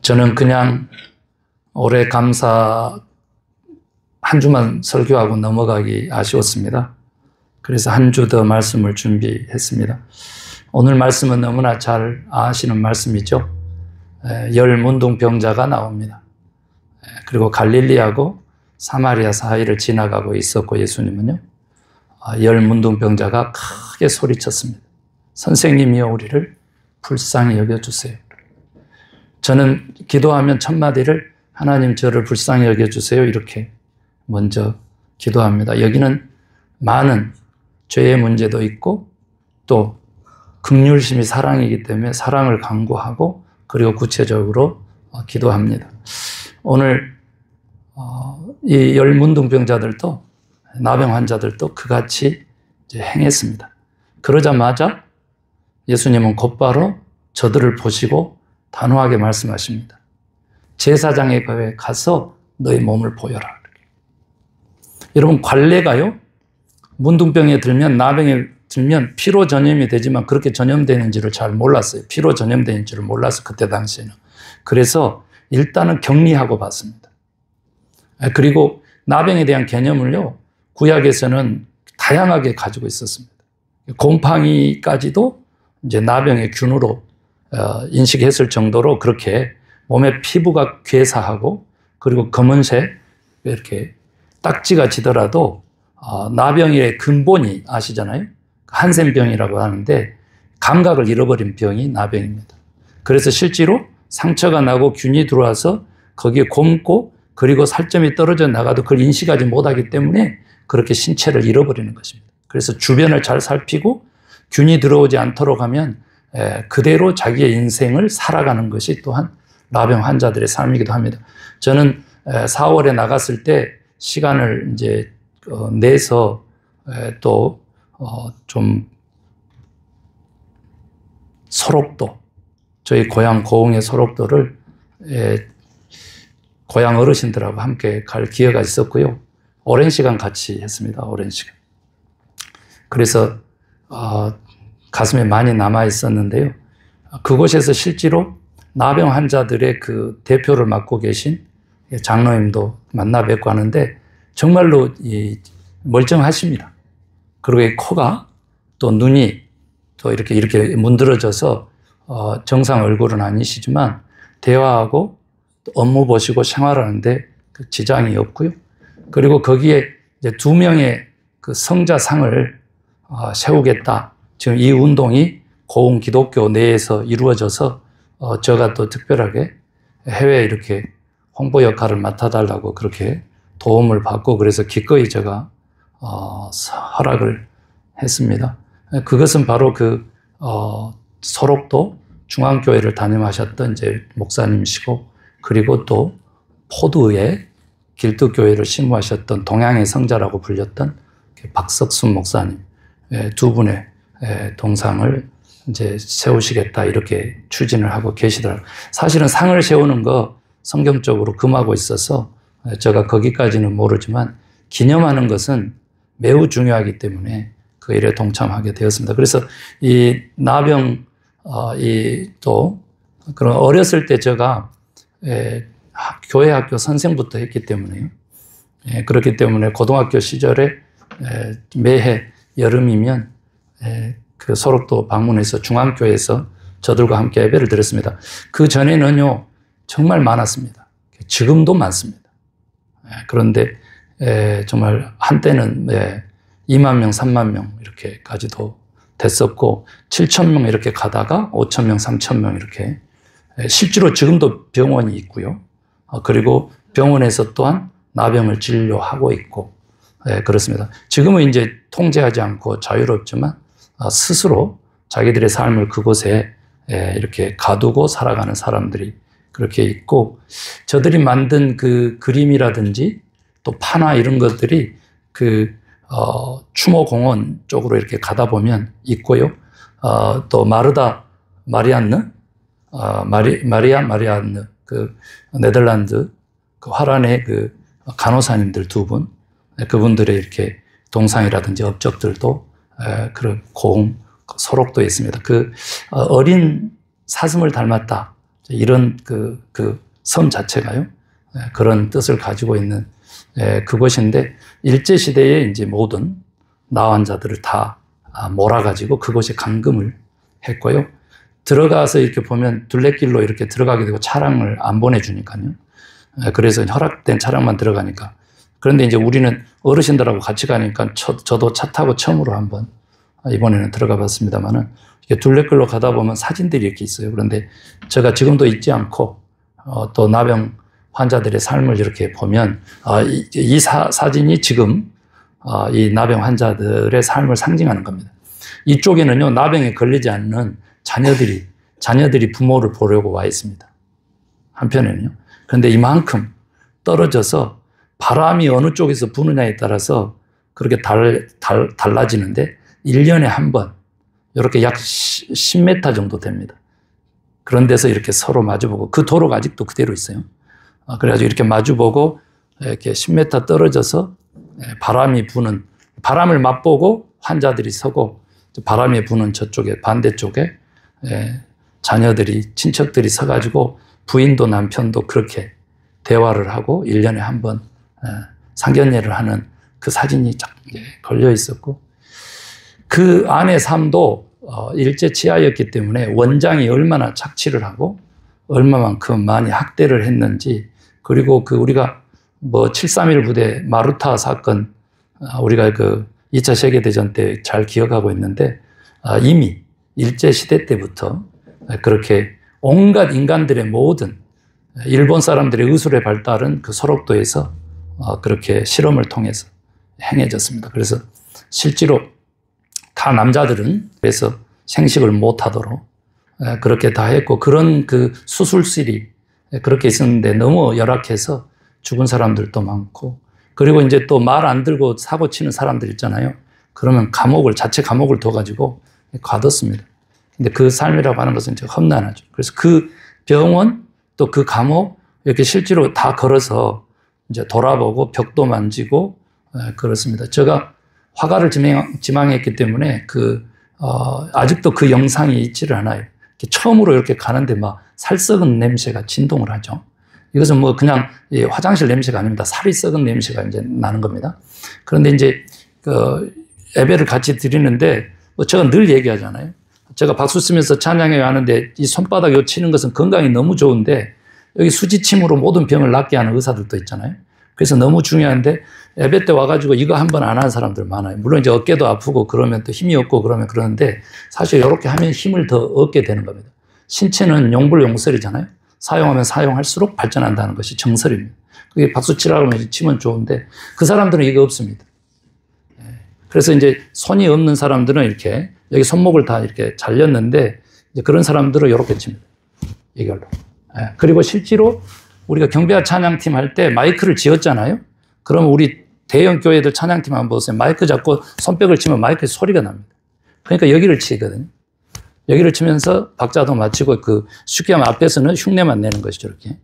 저는 그냥 올해 감사 한 주만 설교하고 넘어가기 아쉬웠습니다. 그래서 한 주 더 말씀을 준비했습니다. 오늘 말씀은 너무나 잘 아시는 말씀이죠. 열 문둥병자가 나옵니다. 그리고 갈릴리하고 사마리아 사이를 지나가고 있었고 예수님은요, 열 문둥병자가 크게 소리쳤습니다. 선생님이여 우리를 불쌍히 여겨주세요. 저는 기도하면 첫 마디를 하나님 저를 불쌍히 여겨주세요 이렇게 먼저 기도합니다. 여기는 많은 죄의 문제도 있고 또 긍휼심이 사랑이기 때문에 사랑을 강구하고 그리고 구체적으로 기도합니다. 오늘 이 열 문둥병자들도 나병 환자들도 그같이 이제 행했습니다. 그러자마자 예수님은 곧바로 저들을 보시고 단호하게 말씀하십니다. 제사장에 가서 너희 몸을 보여라. 여러분 관례가요, 문둥병에 들면 나병에 들면 피로 전염이 되지만 그렇게 전염되는지를 잘 몰랐어요. 피로 전염되는지를 몰라서 그때 당시에는. 그래서 일단은 격리하고 봤습니다. 그리고 나병에 대한 개념을요, 구약에서는 다양하게 가지고 있었습니다. 곰팡이까지도 이제 나병의 균으로 인식했을 정도로 그렇게 몸에 피부가 괴사하고 그리고 검은색 이렇게 딱지가 지더라도 나병의 근본이 아시잖아요. 한센병이라고 하는데 감각을 잃어버린 병이 나병입니다. 그래서 실제로 상처가 나고 균이 들어와서 거기에 곰고 그리고 살점이 떨어져 나가도 그걸 인식하지 못하기 때문에 그렇게 신체를 잃어버리는 것입니다. 그래서 주변을 잘 살피고 균이 들어오지 않도록 하면 그대로 자기의 인생을 살아가는 것이 또한 나병 환자들의 삶이기도 합니다. 저는 4월에 나갔을 때 시간을 이제 내서 또 좀 소록도, 저희 고향 고흥의 소록도를 고향 어르신들하고 함께 갈 기회가 있었고요. 오랜 시간 같이 했습니다. 오랜 시간. 그래서 가슴에 많이 남아 있었는데요. 그곳에서 실제로 나병 환자들의 그 대표를 맡고 계신 장로님도 만나 뵙고 하는데 정말로 멀쩡하십니다. 그리고 이 코가 또 눈이 또 이렇게 문드러져서 정상 얼굴은 아니시지만 대화하고 업무 보시고 생활하는데 지장이 없고요. 그리고 거기에 이제 2명의 그 성자상을 세우겠다. 지금 이 운동이 고흥 기독교 내에서 이루어져서 제가 또 특별하게 해외에 이렇게 홍보 역할을 맡아달라고 그렇게 도움을 받고 그래서 기꺼이 제가 허락을 했습니다. 그것은 바로 그 소록도 중앙교회를 담임하셨던 이제 목사님이시고 그리고 또 포도에 길드교회를 심무하셨던 동양의 성자라고 불렸던 박석순 목사님 두 분의 동상을 이제 세우시겠다 이렇게 추진을 하고 계시더라고요. 사실은 상을 세우는 거 성경적으로 금하고 있어서 제가 거기까지는 모르지만 기념하는 것은 매우 중요하기 때문에 그 일에 동참하게 되었습니다. 그래서 이 나병 또 그런 어렸을 때 제가 교회 학교 선생부터 했기 때문에요. 그렇기 때문에 고등학교 시절에 매해 여름이면 그 소록도 방문해서 중앙교회에서 저들과 함께 예배를 드렸습니다. 그 전에는요 정말 많았습니다. 지금도 많습니다. 그런데 정말 한때는 2만 명, 3만 명 이렇게까지도 됐었고 7천 명 이렇게 가다가 5천 명, 3천 명 이렇게 실제로 지금도 병원이 있고요. 그리고 병원에서 또한 나병을 진료하고 있고 그렇습니다. 지금은 이제 통제하지 않고 자유롭지만 스스로 자기들의 삶을 그곳에 이렇게 가두고 살아가는 사람들이 그렇게 있고 저들이 만든 그 그림이라든지 또 파나 이런 것들이 그 추모공원 쪽으로 이렇게 가다 보면 있고요. 또 마르다 마리안느 마리아 마리안느 그 네덜란드 그 화란의 그 간호사님들 두 분 그분들의 이렇게 동상이라든지 업적들도 그런 고흥 소록도에 있습니다. 그 어린 사슴을 닮았다 이런 그 섬 자체가요. 그런 뜻을 가지고 있는 그곳인데 일제시대에 이제 모든 나환자들을 다 몰아가지고 그곳에 감금을 했고요. 들어가서 이렇게 보면 둘레길로 이렇게 들어가게 되고 차량을 안 보내주니까요. 그래서 허락된 차량만 들어가니까. 그런데 이제 우리는 어르신들하고 같이 가니까 저도 차 타고 처음으로 한번 이번에는 들어가 봤습니다만은 둘레길로 가다 보면 사진들이 이렇게 있어요. 그런데 제가 지금도 잊지 않고 또 나병 환자들의 삶을 이렇게 보면 이 사진이 지금 이 나병 환자들의 삶을 상징하는 겁니다. 이쪽에는요, 나병에 걸리지 않는 자녀들이 부모를 보려고 와 있습니다. 한편에는요. 그런데 이만큼 떨어져서 바람이 어느 쪽에서 부느냐에 따라서 그렇게 달라지는데 1년에 한 번 이렇게 약 10m 정도 됩니다. 그런 데서 이렇게 서로 마주보고 그 도로가 아직도 그대로 있어요. 그래가지고 이렇게 마주보고 이렇게 10m 떨어져서 바람을 맛보고 환자들이 서고 바람이 부는 저쪽에 반대쪽에 자녀들이 친척들이 서가지고 부인도 남편도 그렇게 대화를 하고 1년에 한 번 상견례를 하는 그 사진이 쫙 걸려 있었고 그 안의 삶도 일제 치하였기 때문에 원장이 얼마나 착취를 하고 얼마만큼 많이 학대를 했는지 그리고 우리가 731 부대 마루타 사건 우리가 2차 세계대전 때 잘 기억하고 있는데 이미 일제 시대 때부터 그렇게 온갖 인간들의 모든 일본 사람들의 의술의 발달은 그 소록도에서 그렇게 실험을 통해서 행해졌습니다. 그래서 실제로 다 남자들은 그래서 생식을 못하도록 그렇게 다 했고 그런 그 수술실이 그렇게 있었는데 너무 열악해서 죽은 사람들도 많고 그리고 이제 또 말 안 들고 사고 치는 사람들 있잖아요. 그러면 자체 감옥을 둬가지고 가뒀습니다. 근데 그 삶이라고 하는 것은 이제 험난하죠. 그래서 그 병원 또 그 감옥 이렇게 실제로 다 걸어서 이제 돌아보고 벽도 만지고 그렇습니다. 제가 화가를 지망했기 때문에 아직도 그 영상이 있지를 않아요. 처음으로 이렇게 가는데 막 살 썩은 냄새가 진동을 하죠. 이것은 그냥 화장실 냄새가 아닙니다. 살이 썩은 냄새가 이제 나는 겁니다. 그런데 이제 예배를 같이 드리는데 제가 늘 얘기하잖아요. 제가 박수 치면서 찬양회 하는데 이 손바닥 요 치는 것은 건강이 너무 좋은데 여기 수지침으로 모든 병을 낫게 하는 의사들도 있잖아요. 그래서 너무 중요한데 예배 때 와가지고 이거 한 번 안 하는 사람들 많아요. 물론 이제 어깨도 아프고 그러면 또 힘이 없고 그러는데 사실 이렇게 하면 힘을 더 얻게 되는 겁니다. 신체는 용불용설이잖아요. 사용하면 사용할수록 발전한다는 것이 정설입니다. 그게 박수 치라고 하면 치면 좋은데 그 사람들은 이거 없습니다. 그래서 이제 손이 없는 사람들은 이렇게 여기 손목을 다 이렇게 잘렸는데 이제 그런 사람들은 이렇게 칩니다. 이걸로. 그리고 실제로 우리가 경배와 찬양팀 할 때 마이크를 쥐었잖아요. 그럼 우리 대형 교회들 찬양팀 한번 보세요. 마이크 잡고 손뼉을 치면 마이크에 소리가 납니다. 그러니까 여기를 치거든요. 여기를 치면서 박자도 맞추고 쉽게 하면 앞에서는 흉내만 내는 것이죠. 이렇게.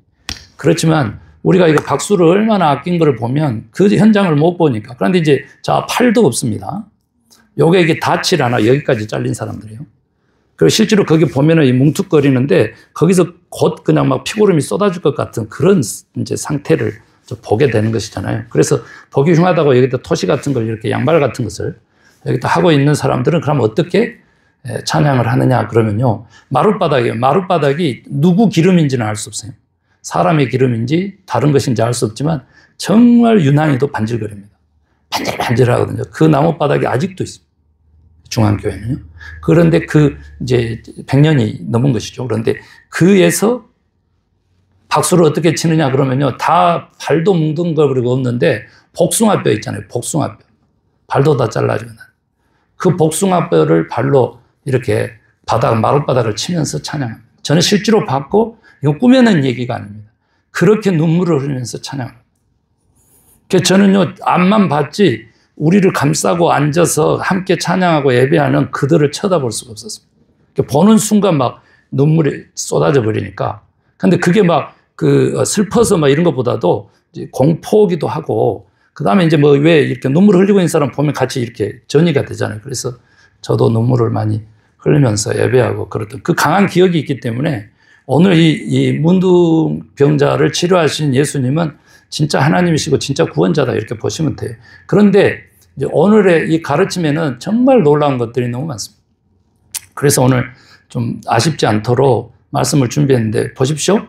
그렇지만 우리가 이거 박수를 얼마나 아낀 걸 보면 그 현장을 못 보니까. 그런데 이제 팔도 없습니다. 이게 닿질 않아. 여기까지 잘린 사람들이에요. 그리고 실제로 거기 보면은 이 뭉툭거리는데 거기서 곧 그냥 막 피고름이 쏟아질 것 같은 그런 이제 상태를 보게 되는 것이잖아요. 그래서 보기 흉하다고 여기다 토시 같은 걸 이렇게 양발 같은 것을 여기다 하고 있는 사람들은 그럼 어떻게 찬양을 하느냐 그러면요. 마룻바닥이에요. 마룻바닥이 누구 기름인지는 알 수 없어요. 사람의 기름인지 다른 것인지 알 수 없지만 정말 유난히도 반질거립니다. 반질반질하거든요. 그 나무바닥이 아직도 있습니다. 중앙교회는요. 그런데 이제 100년이 넘은 것이죠. 그런데 그에서 박수를 어떻게 치느냐 그러면요. 다 발도 뭉둥거리고 없는데 복숭아뼈 있잖아요. 복숭아뼈. 발도 다 잘라지고 그 복숭아뼈를 발로 이렇게 마룻바닥을 치면서 찬양합니다. 저는 실제로 봤고 이거 꾸며낸 얘기가 아닙니다. 그렇게 눈물을 흘리면서 찬양합니다. 그래서 저는요. 앞만 봤지 우리를 감싸고 앉아서 함께 찬양하고 예배하는 그들을 쳐다볼 수가 없었습니다. 보는 순간 막 눈물이 쏟아져 버리니까. 근데 그게 슬퍼서 이런 것보다도 공포기도 하고, 그 다음에 이제 왜 이렇게 눈물을 흘리고 있는 사람 보면 같이 이렇게 전이가 되잖아요. 그래서 저도 눈물을 많이 흘리면서 예배하고 그랬던 그 강한 기억이 있기 때문에 오늘 이 문둥병자를 치료하신 예수님은 진짜 하나님이시고 진짜 구원자다 이렇게 보시면 돼요. 그런데 이제 오늘의 이 가르침에는 정말 놀라운 것들이 너무 많습니다. 그래서 오늘 좀 아쉽지 않도록 말씀을 준비했는데 보십시오.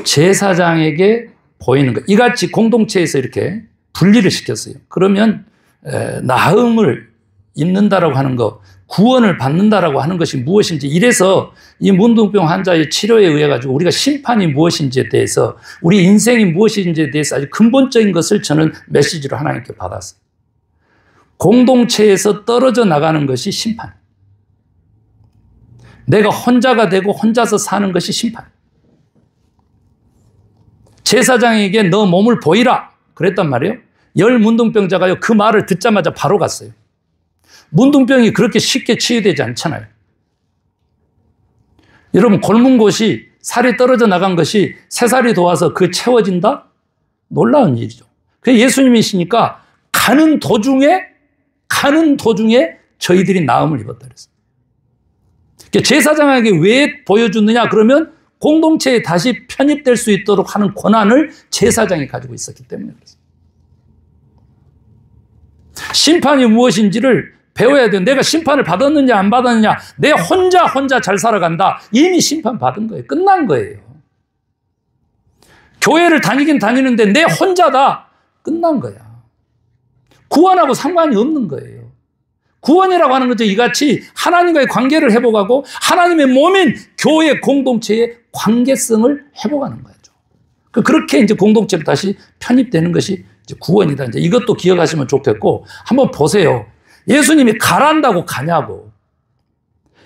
제사장에게 보이는 것, 이같이 공동체에서 이렇게 분리를 시켰어요. 그러면 나음을 입는다라고 하는 것, 구원을 받는다라고 하는 것이 무엇인지, 이래서 이 문둥병 환자의 치료에 의해 가지고 우리가 심판이 무엇인지에 대해서, 우리 인생이 무엇인지에 대해서 아주 근본적인 것을 저는 메시지로 하나님께 받았어요. 공동체에서 떨어져 나가는 것이 심판. 내가 혼자가 되고 혼자서 사는 것이 심판. 제사장에게 너 몸을 보이라 그랬단 말이에요. 10 문둥병자가요, 그 말을 듣자마자 바로 갔어요. 문둥병이 그렇게 쉽게 치유되지 않잖아요. 여러분, 곪은 곳이 살이 떨어져 나간 것이 새살이 돋아서 그 채워진다? 놀라운 일이죠. 그래서 예수님이시니까 가는 도중에 저희들이 나음을 입었다 그랬어요. 제사장에게 왜 보여주느냐 그러면 공동체에 다시 편입될 수 있도록 하는 권한을 제사장이 가지고 있었기 때문에 그렇습니다. 심판이 무엇인지를 배워야 돼요. 내가 심판을 받았느냐 안 받았느냐, 내 혼자 잘 살아간다, 이미 심판 받은 거예요. 끝난 거예요. 교회를 다니긴 다니는데 내 혼자다, 끝난 거야. 구원하고 상관이 없는 거예요. 구원이라고 하는 것도 이같이 하나님과의 관계를 회복하고 하나님의 몸인 교회 공동체의 관계성을 회복하는 거죠. 그렇게 이제 공동체로 다시 편입되는 것이 이제 구원이다. 이제 이것도 기억하시면 좋겠고, 한번 보세요. 예수님이 가란다고 가냐고.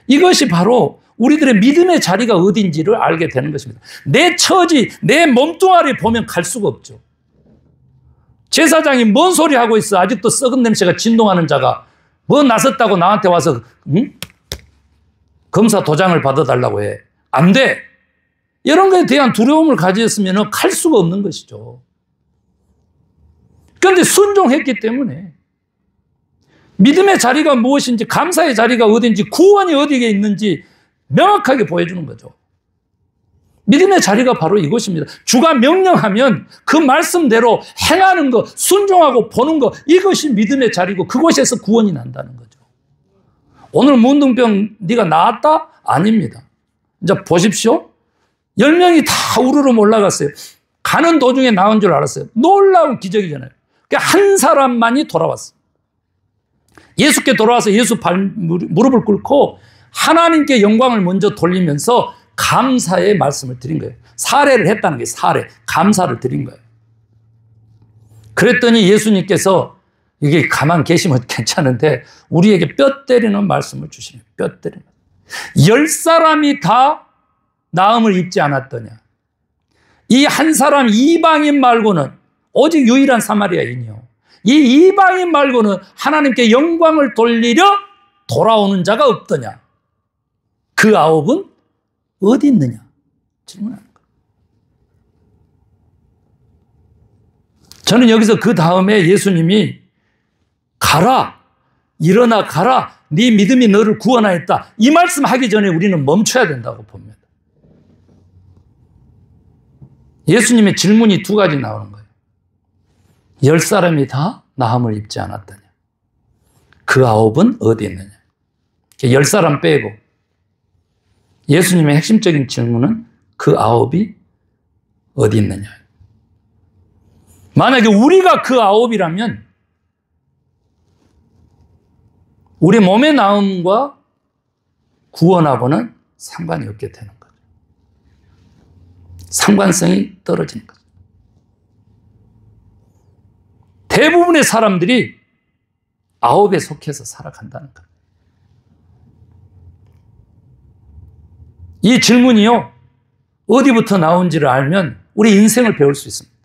이것이 바로 우리들의 믿음의 자리가 어딘지를 알게 되는 것입니다. 내 처지, 내 몸뚱아리 보면 갈 수가 없죠. 제사장이 뭔 소리 하고 있어? 아직도 썩은 냄새가 진동하는 자가 뭐 나섰다고 나한테 와서 검사 도장을 받아달라고 해. 안 돼. 이런 것에 대한 두려움을 가졌으면 갈 수가 없는 것이죠. 그런데 순종했기 때문에 믿음의 자리가 무엇인지, 감사의 자리가 어딘지, 구원이 어디에 있는지 명확하게 보여주는 거죠. 믿음의 자리가 바로 이것입니다. 주가 명령하면 그 말씀대로 행하는 것, 순종하고 보는 것, 이것이 믿음의 자리고 그곳에서 구원이 난다는 거죠. 오늘 문둥병 네가 나았다? 아닙니다. 이제 보십시오. 10명이 다 우르르 올라갔어요. 가는 도중에 나온 줄 알았어요. 놀라운 기적이잖아요. 한 사람만이 돌아왔어요. 예수께 돌아와서 예수 무릎을 꿇고 하나님께 영광을 먼저 돌리면서 감사의 말씀을 드린 거예요. 사례를 했다는 게 사례, 감사를 드린 거예요. 그랬더니 예수님께서, 이게 가만 계시면 괜찮은데 우리에게 뼈 때리는 말씀을 주시네요. 뼈 때리는. 10사람이 다 나음을 입지 않았더냐. 이 한 사람 이방인 말고는, 오직 유일한 사마리아인이요, 이 이방인 말고는 하나님께 영광을 돌리려 돌아오는 자가 없더냐. 그 9은 어디 있느냐 질문하는 거예요. 저는 여기서 그 다음에 예수님이 가라, 일어나 가라, 네 믿음이 너를 구원하였다, 이 말씀하기 전에 우리는 멈춰야 된다고 봅니다. 예수님의 질문이 2가지 나오는 거예요. 10사람이 다 나음을 입지 않았더냐. 그 9은 어디 있느냐. 10사람 빼고 예수님의 핵심적인 질문은 그 9이 어디 있느냐. 만약에 우리가 그 9이라면 우리 몸의 나음과 구원하고는 상관이 없게 되는 거죠. 상관성이 떨어지는 거죠. 대부분의 사람들이 9에 속해서 살아간다는 거예요. 이 질문이요, 어디부터 나온지를 알면 우리 인생을 배울 수 있습니다.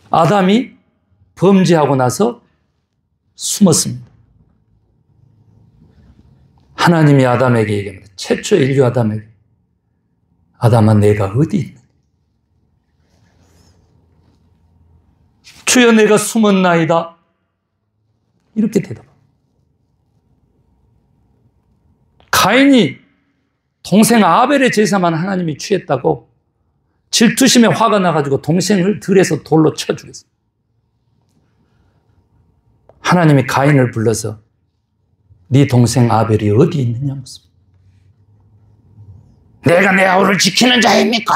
아담이 범죄하고 나서 숨었습니다. 하나님이 아담에게 얘기합니다. 최초 인류 아담에게, 아담아 내가 어디 있느냐. 주여 내가 숨었나이다. 이렇게 대답합니다. 가인이 동생 아벨의 제사만 하나님이 취했다고 질투심에 화가 나가지고 동생을 들에서 돌로 쳐 죽였어요. 하나님이 가인을 불러서 네 동생 아벨이 어디 있느냐 묻습니다. 내가 내 아우를 지키는 자입니까?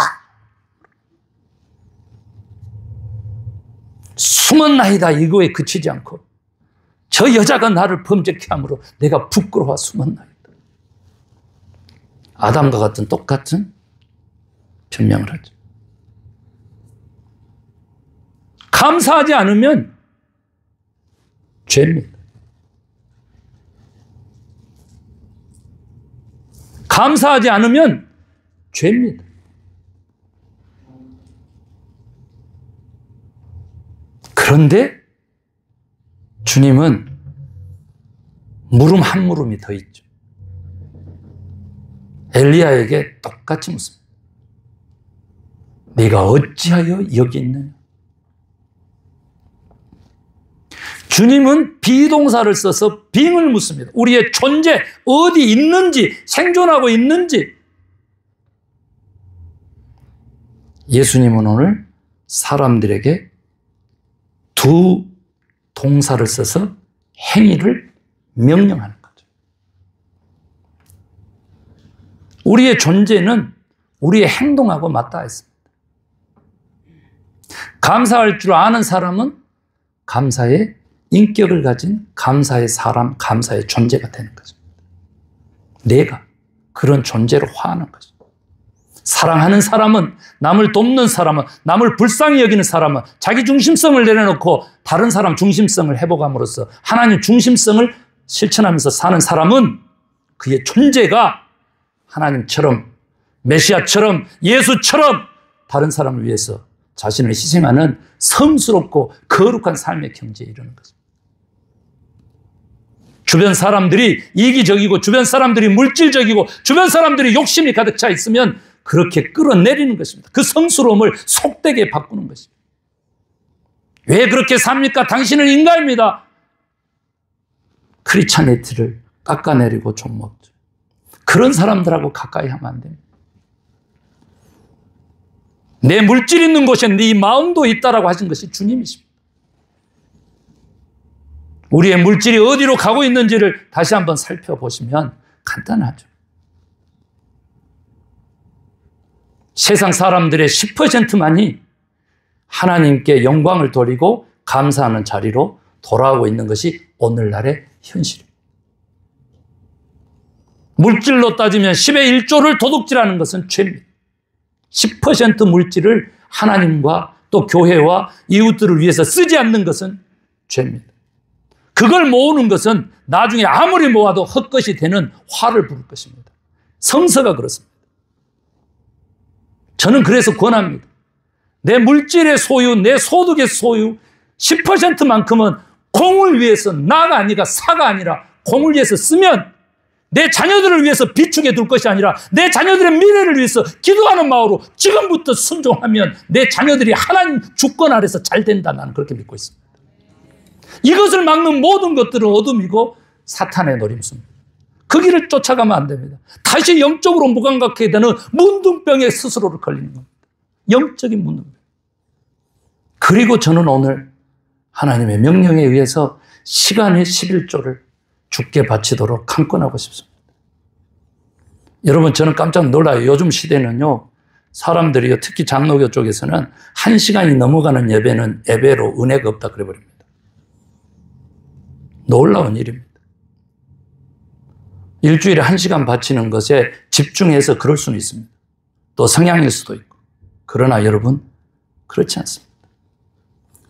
숨었나이다 이거에 그치지 않고 저 여자가 나를 범죄케 함으로 내가 부끄러워 숨었나이다. 아담과 같은 똑같은 변명을 하죠. 감사하지 않으면 죄입니다. 감사하지 않으면 죄입니다. 그런데 주님은 물음 한 물음이 더 있죠. 엘리야에게 똑같이 묻습니다. 네가 어찌하여 여기 있느냐? 주님은 비동사를 써서 빙을 묻습니다. 우리의 존재 어디 있는지, 생존하고 있는지. 예수님은 오늘 사람들에게 두 동사를 써서 행위를 명령하는 거죠. 우리의 존재는 우리의 행동하고 맞닿아 있습니다. 감사할 줄 아는 사람은 감사의 인격을 가진 감사의 사람, 감사의 존재가 되는 거죠. 내가 그런 존재로 화하는 거죠. 사랑하는 사람은, 남을 돕는 사람은, 남을 불쌍히 여기는 사람은 자기 중심성을 내려놓고 다른 사람 중심성을 회복함으로써 하나님 중심성을 실천하면서 사는 사람은 그의 존재가 하나님처럼, 메시아처럼, 예수처럼 다른 사람을 위해서 자신을 희생하는 성스럽고 거룩한 삶의 경지에 이르는 것입니다. 주변 사람들이 이기적이고 주변 사람들이 물질적이고 주변 사람들이 욕심이 가득 차 있으면 그렇게 끌어내리는 것입니다. 그 성스러움을 속되게 바꾸는 것입니다. 왜 그렇게 삽니까? 당신은 인간입니다. 크리스찬리티를 깎아내리고 좀먹죠. 그런 사람들하고 가까이 하면 안 됩니다. 내 물질 있는 곳에 네 마음도 있다라고 하신 것이 주님이십니다. 우리의 물질이 어디로 가고 있는지를 다시 한번 살펴보시면 간단하죠. 세상 사람들의 10%만이 하나님께 영광을 돌리고 감사하는 자리로 돌아오고 있는 것이 오늘날의 현실입니다. 물질로 따지면 10의 1조를 도둑질하는 것은 죄입니다. 10% 물질을 하나님과 또 교회와 이웃들을 위해서 쓰지 않는 것은 죄입니다. 그걸 모으는 것은 나중에 아무리 모아도 헛것이 되는 화를 부를 것입니다. 성서가 그렇습니다. 저는 그래서 권합니다. 내 물질의 소유, 내 소득의 소유 10%만큼은 공을 위해서, 나가 아니라 사가 아니라 공을 위해서 쓰면 내 자녀들을 위해서 비축해 둘 것이 아니라 내 자녀들의 미래를 위해서 기도하는 마음으로 지금부터 순종하면 내 자녀들이 하나님 주권 아래서 잘 된다. 나는 그렇게 믿고 있습니다. 이것을 막는 모든 것들은 어둠이고 사탄의 노림수입니다. 그 길을 쫓아가면 안 됩니다. 다시 영적으로 무감각하게 되는 문둥병에 스스로를 걸리는 겁니다. 영적인 문둥병. 그리고 저는 오늘 하나님의 명령에 의해서 시간의 11조를 주께 바치도록 강권하고 싶습니다. 여러분, 저는 깜짝 놀라요. 요즘 시대는요, 사람들이요, 특히 장로교 쪽에서는 1시간이 넘어가는 예배는 예배로 은혜가 없다 그래버립니다. 놀라운 일입니다. 일주일에 1시간 바치는 것에 집중해서 그럴 수는 있습니다. 또 성향일 수도 있고. 그러나 여러분, 그렇지 않습니다.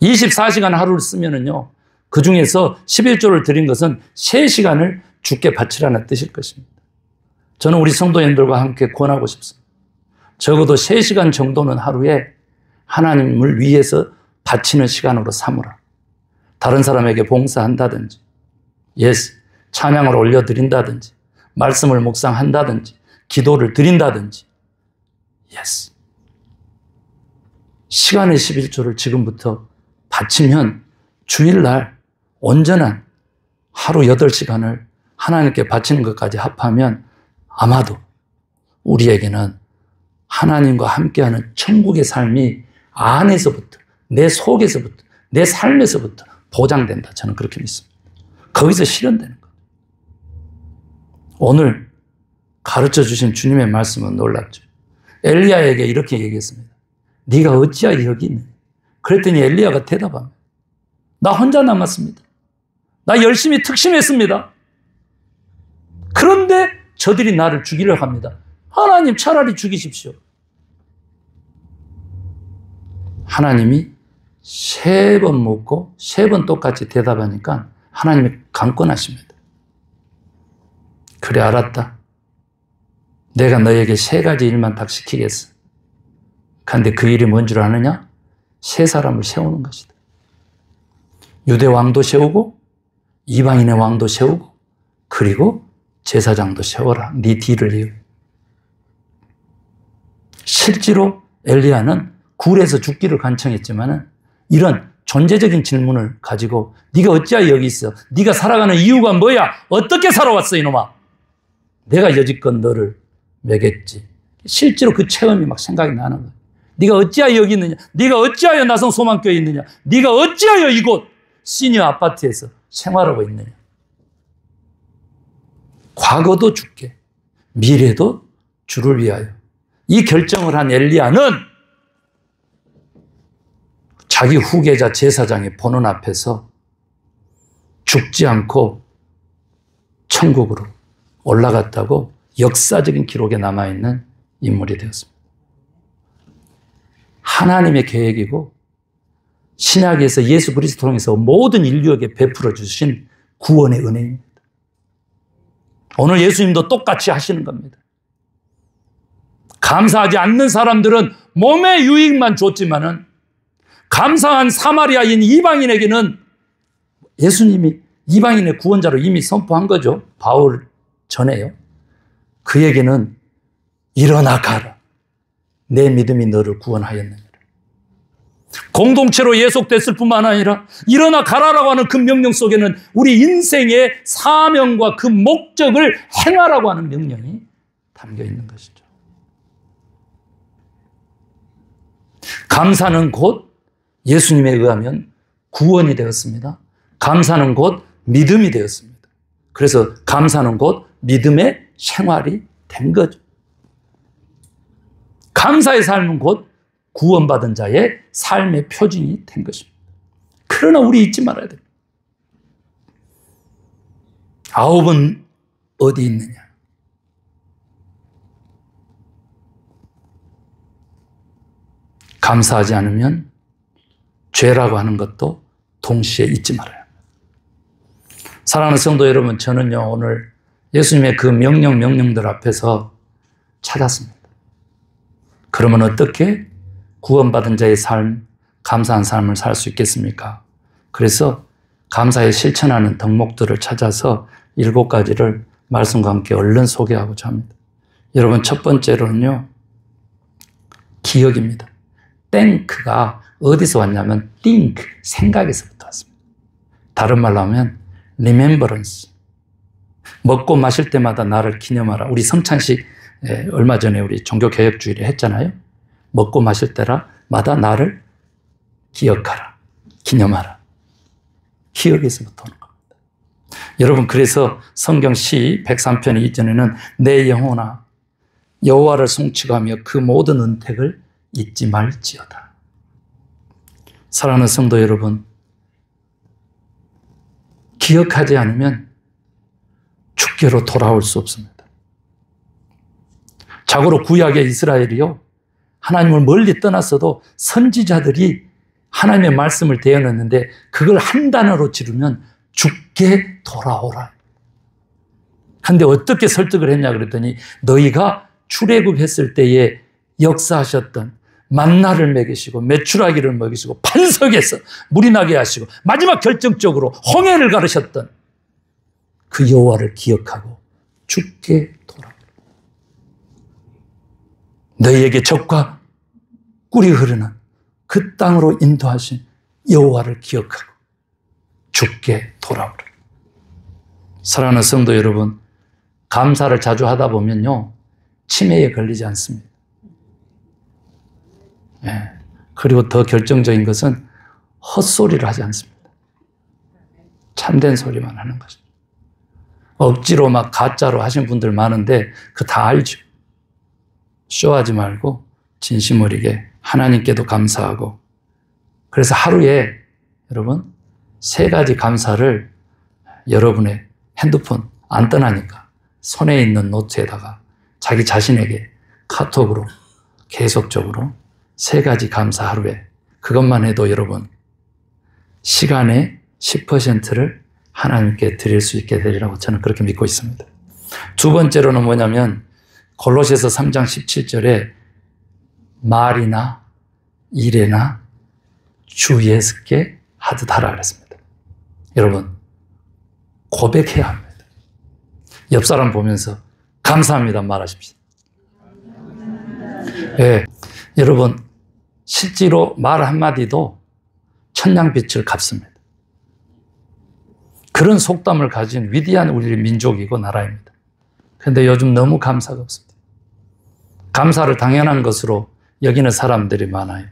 24시간 하루를 쓰면은요, 그 중에서 11조를 드린 것은 3시간을 주께 바치라는 뜻일 것입니다. 저는 우리 성도님들과 함께 권하고 싶습니다. 적어도 3시간 정도는 하루에 하나님을 위해서 바치는 시간으로 삼으라. 다른 사람에게 봉사한다든지, 찬양을 올려드린다든지, 말씀을 묵상한다든지, 기도를 드린다든지, 시간의 11조를 지금부터 바치면 주일날 온전한 하루 8시간을 하나님께 바치는 것까지 합하면 아마도 우리에게는 하나님과 함께하는 천국의 삶이 안에서부터, 내 속에서부터, 내 삶에서부터 보장된다. 저는 그렇게 믿습니다. 거기서 실현되는 거예요. 오늘 가르쳐 주신 주님의 말씀은 놀랍죠. 엘리야에게 이렇게 얘기했습니다. 네가 어찌하여 여기 있느냐. 그랬더니 엘리야가 대답합니다. 나 혼자 남았습니다. 나 열심히 특심했습니다. 그런데 저들이 나를 죽이려 합니다. 하나님 차라리 죽이십시오. 하나님이 3번 묻고 3번 똑같이 대답하니까 하나님이 강권하십니다. 그래, 알았다. 내가 너에게 3가지 일만 딱 시키겠어. 그런데 그 일이 뭔 줄 아느냐? 3사람을 세우는 것이다. 유대 왕도 세우고 이방인의 왕도 세우고 그리고 제사장도 세워라. 네 뒤를 이어. 실제로 엘리야는 굴에서 죽기를 간청했지만 이런 존재적인 질문을 가지고 네가 어찌하여 여기 있어? 네가 살아가는 이유가 뭐야? 어떻게 살아왔어 이놈아? 내가 여지껏 너를 먹였지. 실제로 그 체험이 막 생각이 나는 거야. 네가 어찌하여 여기 있느냐? 네가 어찌하여 나성 소망교회에 있느냐? 네가 어찌하여 이곳 시니어 아파트에서 생활하고 있느냐? 과거도 주께, 미래도 주를 위하여. 이 결정을 한 엘리야는 자기 후계자 제사장의 보는 앞에서 죽지 않고 천국으로 올라갔다고 역사적인 기록에 남아있는 인물이 되었습니다. 하나님의 계획이고 신약에서 예수 그리스도 통해서 모든 인류에게 베풀어 주신 구원의 은혜입니다. 오늘 예수님도 똑같이 하시는 겁니다. 감사하지 않는 사람들은 몸의 유익만 줬지만은 감사한 사마리아인 이방인에게는 예수님이 이방인의 구원자로 이미 선포한 거죠. 바울 전에요. 그에게는 일어나 가라. 내 믿음이 너를 구원하였느니라. 공동체로 예속됐을 뿐만 아니라 일어나 가라라고 하는 그 명령 속에는 우리 인생의 사명과 그 목적을 행하라고 하는 명령이 담겨 있는 것이죠. 감사는 곧 예수님에 의하면 구원이 되었습니다. 감사는 곧 믿음이 되었습니다. 그래서 감사는 곧 믿음의 생활이 된 거죠. 감사의 삶은 곧 구원받은 자의 삶의 표징이 된 것입니다. 그러나 우리 잊지 말아야 됩니다. 9은 어디 있느냐? 감사하지 않으면 죄라고 하는 것도 동시에 잊지 말아야 합니다. 사랑하는 성도 여러분, 저는요 오늘 예수님의 그 명령들 앞에서 찾았습니다. 그러면 어떻게 구원받은 자의 삶, 감사한 삶을 살 수 있겠습니까? 그래서 감사에 실천하는 덕목들을 찾아서 7가지를 말씀과 함께 얼른 소개하고자 합니다. 여러분, 첫 번째로는요, 기억입니다. think가 어디서 왔냐면 think, 생각에서부터 왔습니다. 다른 말로 하면 remembrance. 먹고 마실 때마다 나를 기념하라. 우리 성찬식 얼마 전에 우리 종교개혁주일에 했잖아요. 먹고 마실 때마다 나를 기억하라, 기념하라. 기억에서부터 오는 겁니다. 여러분, 그래서 성경 시 103편 이전에는 내 영혼아 여호와를 송축하며 그 모든 은택을 잊지 말지어다. 사랑하는 성도 여러분, 기억하지 않으면 주께로 돌아올 수 없습니다. 자고로 구약의 이스라엘이요, 하나님을 멀리 떠났어도 선지자들이 하나님의 말씀을 대어냈는데 그걸 한 단어로 지르면 주께 돌아오라. 근데 어떻게 설득을 했냐 그랬더니 너희가 출애굽했을 때에 역사하셨던 만나를 먹이시고 메추라기를 먹이시고 반석에서 물이 나게 하시고 마지막 결정적으로 홍해를 가르셨던 그 여호와를 기억하고 주께 돌아오라. 너희에게 적과 꿀이 흐르는 그 땅으로 인도하신 여호와를 기억하고 주께 돌아오라. 사랑하는 성도 여러분, 감사를 자주 하다 보면요, 치매에 걸리지 않습니다. 예. 그리고 더 결정적인 것은 헛소리를 하지 않습니다. 참된 소리만 하는 것입니다. 억지로 막 가짜로 하신 분들 많은데 그거 다 알죠. 쇼하지 말고 진심 어리게 하나님께도 감사하고, 그래서 하루에 여러분 3가지 감사를 여러분의 핸드폰 안 떠나니까 손에 있는 노트에다가 자기 자신에게 카톡으로 계속적으로 3가지 감사 하루에, 그것만 해도 여러분 시간의 10%를 하나님께 드릴 수 있게 되리라고 저는 그렇게 믿고 있습니다. 두 번째로는 뭐냐면 골로새서 3장 17절에 말이나 일에나 주 예수께 하듯 하라 그랬습니다. 여러분 고백해야 합니다. 옆 사람 보면서 감사합니다 말하십시오. 예, 여러분 실제로 말 한마디도 천냥빛을 갚습니다. 그런 속담을 가진 위대한 우리 민족이고 나라입니다. 그런데 요즘 너무 감사가 없습니다. 감사를 당연한 것으로 여기는 사람들이 많아요.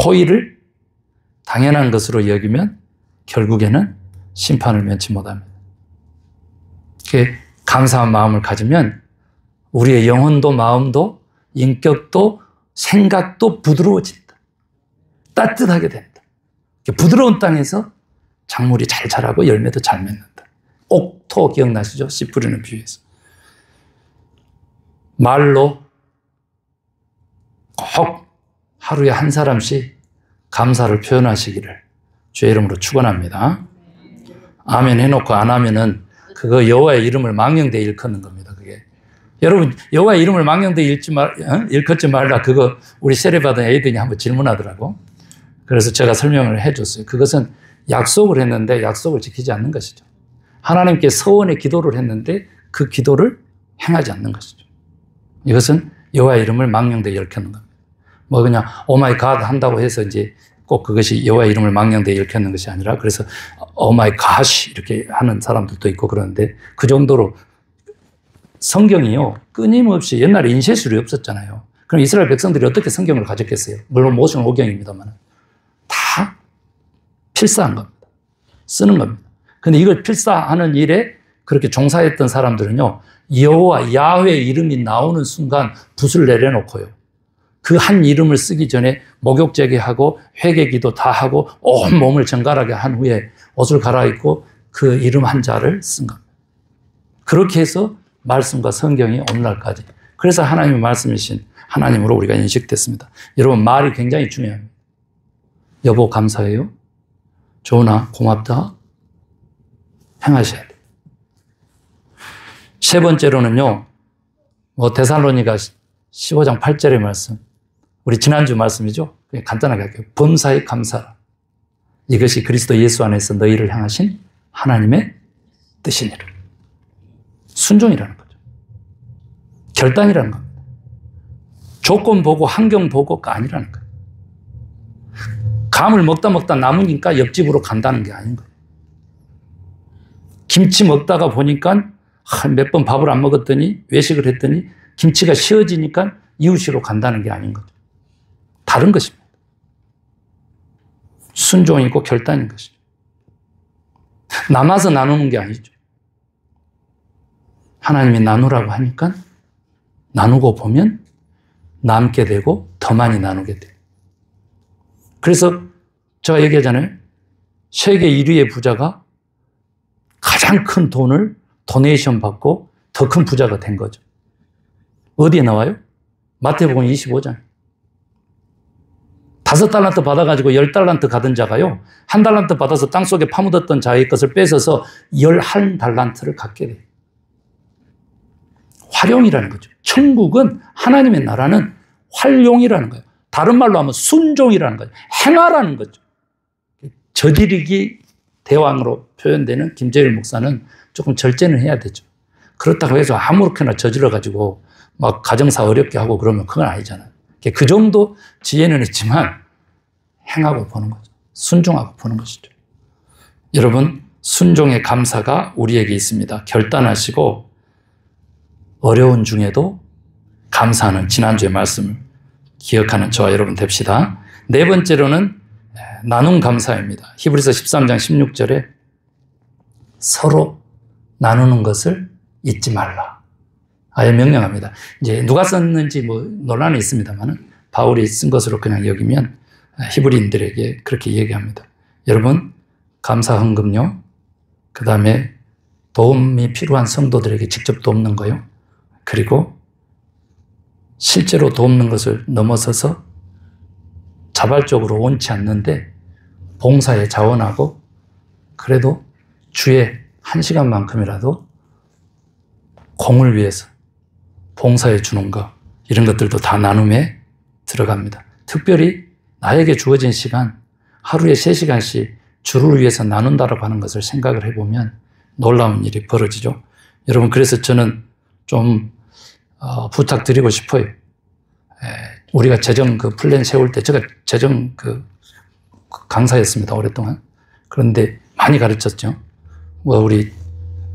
호의를 당연한 것으로 여기면 결국에는 심판을 면치 못합니다. 감사한 마음을 가지면 우리의 영혼도 마음도 인격도 생각도 부드러워진다. 따뜻하게 된다. 부드러운 땅에서 작물이 잘 자라고 열매도 잘 맺는다. 옥토 기억나시죠? 씨 뿌리는 비유에서. 말로 꼭 하루에 한 사람씩 감사를 표현하시기를 주의 이름으로 축원합니다. 아멘 해놓고 안 하면은 그거 여호와의 이름을 망령되이 일컫는 겁니다. 그게 여러분 여호와의 이름을 망령되이 일컫지 말라. 그거 우리 세례 받은 애들이 한번 질문하더라고. 그래서 제가 설명을 해줬어요. 그것은 약속을 했는데 약속을 지키지 않는 것이죠. 하나님께 서원의 기도를 했는데 그 기도를 행하지 않는 것이죠. 이것은 여호와의 이름을 망령되이 일컫는 겁니다. 뭐 그냥 오마이 갓 한다고 해서 이제 꼭 그것이 여호와의 이름을 망령되이 일컫는 것이 아니라, 그래서 오마이 갓이 이렇게 하는 사람들도 있고 그러는데, 그 정도로 성경이요 끊임없이, 옛날에 인쇄술이 없었잖아요. 그럼 이스라엘 백성들이 어떻게 성경을 가졌겠어요? 물론 모세는 오경입니다만 다 필사한 겁니다. 쓰는 겁니다. 근데 이걸 필사하는 일에 그렇게 종사했던 사람들은요, 여호와 야훼의 이름이 나오는 순간 붓을 내려놓고요, 그 한 이름을 쓰기 전에 목욕 제기하고 회개기도 다 하고 온 몸을 정갈하게 한 후에 옷을 갈아입고 그 이름 한자를 쓴 겁니다. 그렇게 해서 말씀과 성경이 오늘날까지, 그래서 하나님의 말씀이신 하나님으로 우리가 인식됐습니다. 여러분 말이 굉장히 중요합니다. 여보 감사해요. 조은아 고맙다. 행하셔야 돼요. 세 번째로는요, 데살로니가 15장 8절의 말씀, 우리 지난주 말씀이죠. 그냥 간단하게 할게요. 범사에 감사라. 이것이 그리스도 예수 안에서 너희를 향하신 하나님의 뜻이니라. 순종이라는 거죠. 결단이라는 겁니다. 조건 보고 환경 보고가 아니라는 거예요. 감을 먹다 남으니까 옆집으로 간다는 게 아닌 거예요. 김치 먹다가 보니까 몇 번 밥을 안 먹었더니, 외식을 했더니 김치가 쉬어지니까 이웃으로 간다는 게 아닌 거죠. 다른 것입니다. 순종이고 결단인 것이죠. 남아서 나누는 게 아니죠. 하나님이 나누라고 하니까 나누고 보면 남게 되고 더 많이 나누게 돼요. 그래서 제가 얘기하잖아요. 세계 1위의 부자가 가장 큰 돈을 도네이션 받고 더 큰 부자가 된 거죠. 어디에 나와요? 마태복음 25장. 5달란트 받아가지고 10달란트 가던 자가요, 1달란트 받아서 땅속에 파묻었던 자의 것을 뺏어서 11달란트를 갖게 돼요. 활용이라는 거죠. 천국은, 하나님의 나라는 활용이라는 거예요. 다른 말로 하면 순종이라는 거죠. 행하라는 거죠. 저지르기 대왕으로 표현되는 김재일 목사는 조금 절제는 해야 되죠. 그렇다고 해서 아무렇게나 저질러가지고 막 가정사 어렵게 하고 그러면 그건 아니잖아요. 그 정도 지혜는 있지만 행하고 보는 거죠. 순종하고 보는 것이죠. 여러분, 순종의 감사가 우리에게 있습니다. 결단하시고 어려운 중에도 감사하는 지난주의 말씀을 기억하는 저와 여러분 됩시다. 네 번째로는 나눔 감사입니다. 히브리서 13장 16절에 서로 나누는 것을 잊지 말라. 아예 명령합니다. 이제 누가 썼는지 뭐 논란이 있습니다만은 바울이 쓴 것으로 그냥 여기면 히브리인들에게 그렇게 얘기합니다. 여러분, 감사 헌금요. 그 다음에 도움이 필요한 성도들에게 직접 돕는 거요. 그리고 실제로 돕는 것을 넘어서서 자발적으로 원치 않는데 봉사에 자원하고 그래도 주에 1시간만큼이라도 공을 위해서 봉사해 주는 거, 이런 것들도 다 나눔에 들어갑니다. 특별히 나에게 주어진 시간, 하루에 3시간씩 주를 위해서 나눈다라고 하는 것을 생각을 해보면 놀라운 일이 벌어지죠. 여러분, 그래서 저는 좀 부탁드리고 싶어요. 우리가 재정 플랜 세울 때, 제가 재정 강사였습니다, 오랫동안. 그런데 많이 가르쳤죠. 우리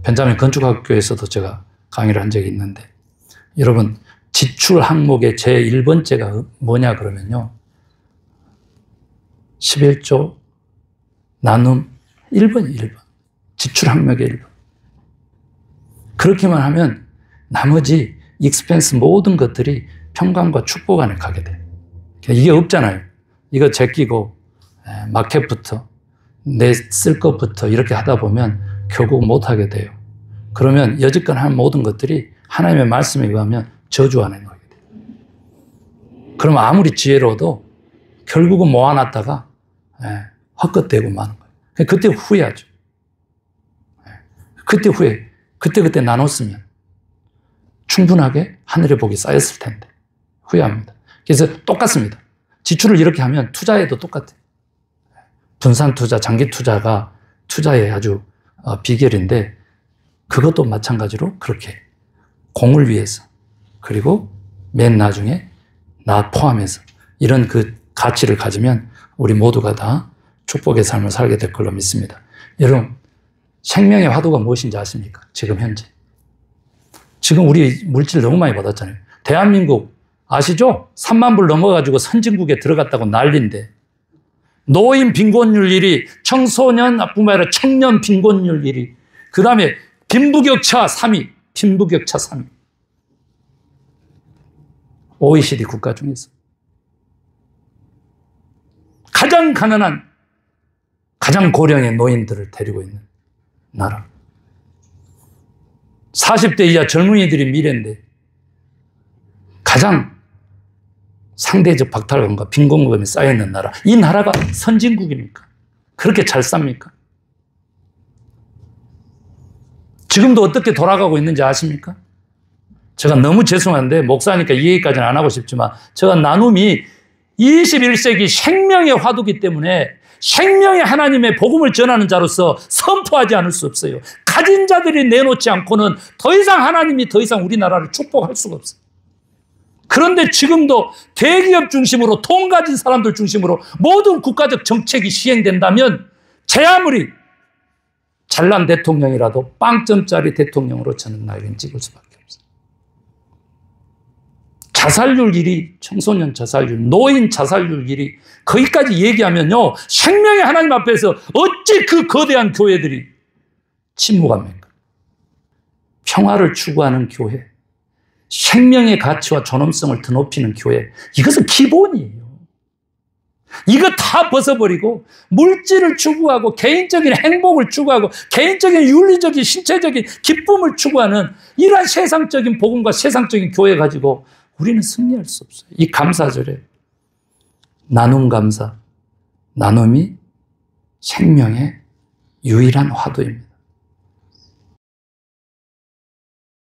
벤자민 건축학교에서도 제가 강의를 한 적이 있는데, 여러분, 지출 항목의 제 1번째가 뭐냐 그러면요, 11조 나눔 1번이 1번. 지출 항목의 1번. 그렇게만 하면 나머지 익스펜스 모든 것들이 평강과 축복 안에 가게 돼요. 이게 없잖아요. 이거 제끼고 마켓부터 내 쓸 것부터 이렇게 하다 보면 결국 못하게 돼요. 그러면 여지껏 한 모든 것들이 하나님의 말씀에 의하면 저주 안에 놓이게 돼요. 그러면 아무리 지혜로워도 결국은 모아놨다가 헛것되고 마는 거예요. 그때 후회하죠. 그때 후회. 그때 나눴으면 충분하게 하늘의 복이 쌓였을 텐데 후회합니다. 그래서 똑같습니다. 지출을 이렇게 하면 투자에도 똑같아요. 분산 투자, 장기 투자가 투자의 아주 비결인데, 그것도 마찬가지로 그렇게 공을 위해서, 그리고 맨 나중에 나 포함해서 이런 그 가치를 가지면 우리 모두가 다 축복의 삶을 살게 될 걸로 믿습니다. 여러분, 생명의 화두가 무엇인지 아십니까? 지금 현재. 지금 우리 물질 너무 많이 받았잖아요. 대한민국 아시죠? 3만 불 넘어가지고 선진국에 들어갔다고 난리인데, 노인 빈곤율 1위, 청소년뿐만 아니라 청년 빈곤율 1위, 그 다음에 빈부격차 3위, 빈부격차 3위. OECD 국가 중에서. 가장 가난한, 가장 고령의 노인들을 데리고 있는 나라. 40대 이하 젊은이들이 미래인데 가장 상대적 박탈감과 빈곤감이 쌓여있는 나라. 이 나라가 선진국입니까? 그렇게 잘 삽니까? 지금도 어떻게 돌아가고 있는지 아십니까? 제가 너무 죄송한데 목사니까 이 얘기까지는 안 하고 싶지만, 제가 나눔이 21세기 생명의 화두기 때문에 생명의 하나님의 복음을 전하는 자로서 선포하지 않을 수 없어요. 가진 자들이 내놓지 않고는 더 이상 하나님이 더 이상 우리나라를 축복할 수가 없어요. 그런데 지금도 대기업 중심으로, 돈 가진 사람들 중심으로 모든 국가적 정책이 시행된다면 제 아무리 잘난 대통령이라도 빵점짜리 대통령으로 저는 나에겐 찍을 수밖에 없어요. 자살률 1위, 청소년 자살률, 노인 자살률 1위, 거기까지 얘기하면요, 생명의 하나님 앞에서 어찌 그 거대한 교회들이 침묵합니까? 평화를 추구하는 교회, 생명의 가치와 존엄성을 더 높이는 교회, 이것은 기본이에요. 이거 다 벗어버리고 물질을 추구하고 개인적인 행복을 추구하고 개인적인 윤리적인 신체적인 기쁨을 추구하는 이러한 세상적인 복음과 세상적인 교회 가지고 우리는 승리할 수 없어요. 이 감사절에 나눔 감사, 나눔이 생명의 유일한 화두입니다.